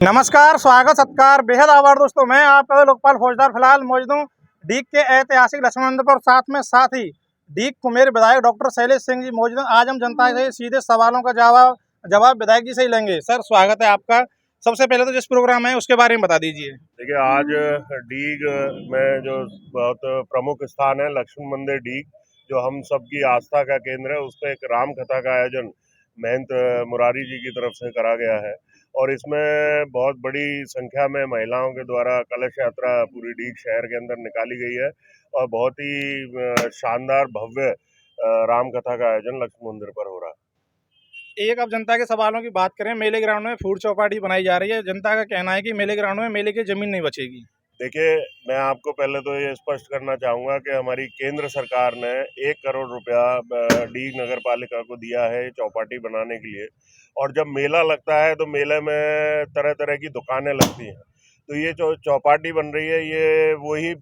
नमस्कार, स्वागत सत्कार बेहद आभार दोस्तों। मैं आपका लोकपाल फौजदार फिलहाल मौजूद हूँ डीग के ऐतिहासिक लक्ष्मण मंदिर पर। साथ ही डीग कुमेर विधायक डॉक्टर शैलेश सिंह जी मौजूद हैं। आज हम जनता से सीधे सवालों का जवाब विधायक जी से ही लेंगे। सर, स्वागत है आपका। सबसे पहले तो जिस प्रोग्राम है उसके बारे में बता दीजिए। देखिए, आज डीग में जो बहुत प्रमुख स्थान है लक्ष्मण मंदिर डीग, जो हम सबकी आस्था का केंद्र है, उस पर एक राम कथा का आयोजन महंत मुरारी जी की तरफ से करा गया है। और इसमें बहुत बड़ी संख्या में महिलाओं के द्वारा कलश यात्रा पूरी डीग शहर के अंदर निकाली गई है और बहुत ही शानदार भव्य राम कथा का आयोजन लक्ष्मण मंदिर पर हो रहा है। एक अब जनता के सवालों की बात करें, मेले ग्राउंड में फूड चौपाटी बनाई जा रही है। जनता का कहना है कि मेले ग्राउंड में मेले की जमीन नहीं बचेगी। देखिए, मैं आपको पहले तो ये स्पष्ट करना चाहूँगा कि हमारी केंद्र सरकार ने 1 करोड़ रुपया डीग नगर पालिका को दिया है चौपाटी बनाने के लिए। और जब मेला लगता है तो मेले में तरह तरह की दुकानें लगती हैं, तो ये जो चौपाटी बन रही है ये वही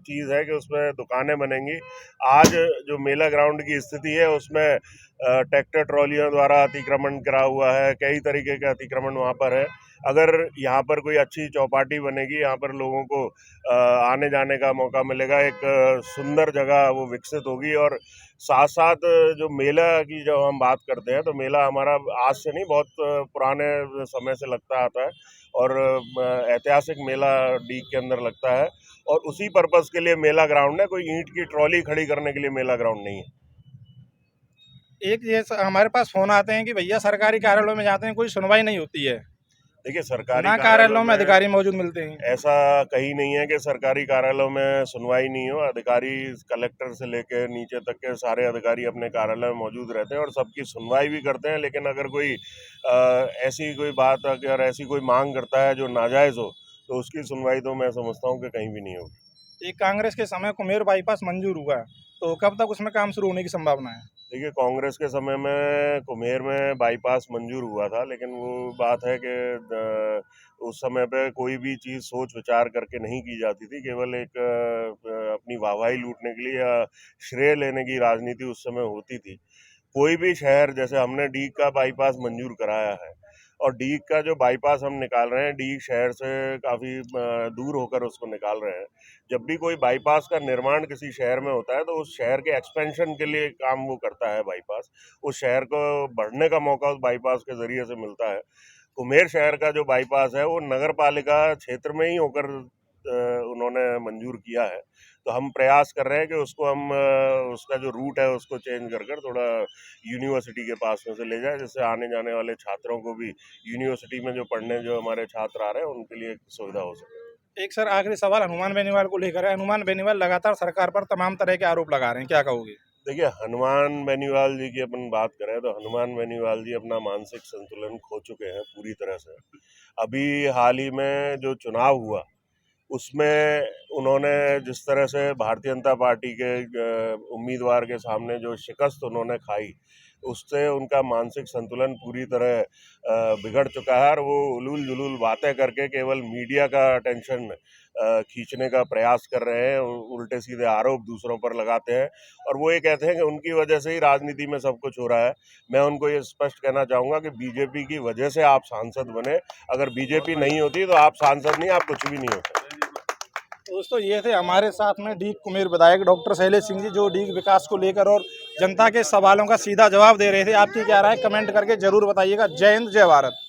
चीज़ है कि उसमें दुकानें बनेंगी। आज जो मेला ग्राउंड की स्थिति है उसमें ट्रैक्टर ट्रॉलियों द्वारा अतिक्रमण करा हुआ है, कई तरीके के अतिक्रमण वहाँ पर है। अगर यहाँ पर कोई अच्छी चौपाटी बनेगी, यहाँ पर लोगों को आने जाने का मौका मिलेगा, एक सुंदर जगह वो विकसित होगी। और साथ साथ जो मेला की जब हम बात करते हैं तो मेला हमारा आज से नहीं, बहुत पुराने समय से लगता आता है और ऐतिहासिक मेला डीग के अंदर लगता है। और उसी पर्पस के लिए मेला ग्राउंड है, कोई ईंट की ट्रॉली खड़ी करने के लिए मेला ग्राउंड नहीं है। एक ये हमारे पास फोन आते हैं कि भैया सरकारी कार्यालयों में जाते हैं, कोई सुनवाई नहीं होती है। देखिए, सरकारी ना कार्यालयों में अधिकारी मौजूद मिलते हैं। ऐसा कहीं नहीं है कि सरकारी कार्यालयों में सुनवाई नहीं हो। अधिकारी कलेक्टर से लेकर नीचे तक के सारे अधिकारी अपने कार्यालय में मौजूद रहते हैं और सबकी सुनवाई भी करते हैं। लेकिन अगर कोई ऐसी कोई बात, अगर ऐसी कोई मांग करता है जो नाजायज़ हो, तो उसकी सुनवाई तो मैं समझता हूँ कि कहीं भी नहीं होगी। एक कांग्रेस के समय कुमेर बाईपास मंजूर हुआ, तो कब तक उसमें काम शुरू होने की संभावना है? देखिए, कांग्रेस के समय में कुम्हेर में बाईपास मंजूर हुआ था, लेकिन वो बात है कि उस समय पे कोई भी चीज़ सोच विचार करके नहीं की जाती थी। केवल एक अपनी वाहवाही लूटने के लिए या श्रेय लेने की राजनीति उस समय होती थी। कोई भी शहर, जैसे हमने डीग का बाईपास मंजूर कराया है और डीग का जो बाईपास हम निकाल रहे हैं, डीग शहर से काफ़ी दूर होकर उसको निकाल रहे हैं। जब भी कोई बाईपास का निर्माण किसी शहर में होता है तो उस शहर के एक्सपेंशन के लिए काम वो करता है बाईपास। उस शहर को बढ़ने का मौका उस बाईपास के ज़रिए से मिलता है। कुम्हेर शहर का जो बाईपास है वो नगर पालिका क्षेत्र में ही होकर उन्होंने मंजूर किया है। तो हम प्रयास कर रहे हैं कि उसको हम उसका जो रूट है उसको चेंज कर थोड़ा यूनिवर्सिटी के पास में से ले जाए, जिससे आने जाने वाले छात्रों को भी यूनिवर्सिटी में जो पढ़ने जो हमारे छात्र आ रहे हैं उनके लिए सुविधा हो सके। एक सर आखिरी सवाल हनुमान बेनीवाल को लेकर है। हनुमान बेनीवाल लगातार सरकार पर तमाम तरह के आरोप लगा रहे हैं, क्या कहोगे? देखिए, हनुमान बेनीवाल जी की अपन बात करें तो हनुमान बेनीवाल जी अपना मानसिक संतुलन खो चुके हैं पूरी तरह से। अभी हाल ही में जो चुनाव हुआ उसमें उन्होंने जिस तरह से भारतीय जनता पार्टी के उम्मीदवार के सामने जो शिकस्त उन्होंने खाई, उससे उनका मानसिक संतुलन पूरी तरह बिगड़ चुका है और वो उलूल जुलूल बातें करके केवल मीडिया का अटेंशन खींचने का प्रयास कर रहे हैं। उल्टे सीधे आरोप दूसरों पर लगाते हैं और वो ये कहते हैं कि उनकी वजह से ही राजनीति में सब कुछ हो रहा है। मैं उनको ये स्पष्ट कहना चाहूँगा कि बीजेपी की वजह से आप सांसद बने। अगर बीजेपी नहीं होती तो आप सांसद नहीं, आप कुछ भी नहीं होते। दोस्तों, ये थे हमारे साथ में डीग कुमेर विधायक डॉक्टर शैलेश सिंह जी, जो डीग विकास को लेकर और जनता के सवालों का सीधा जवाब दे रहे थे। आपकी क्या राय, कमेंट करके जरूर बताइएगा। जय हिंद, जय भारत।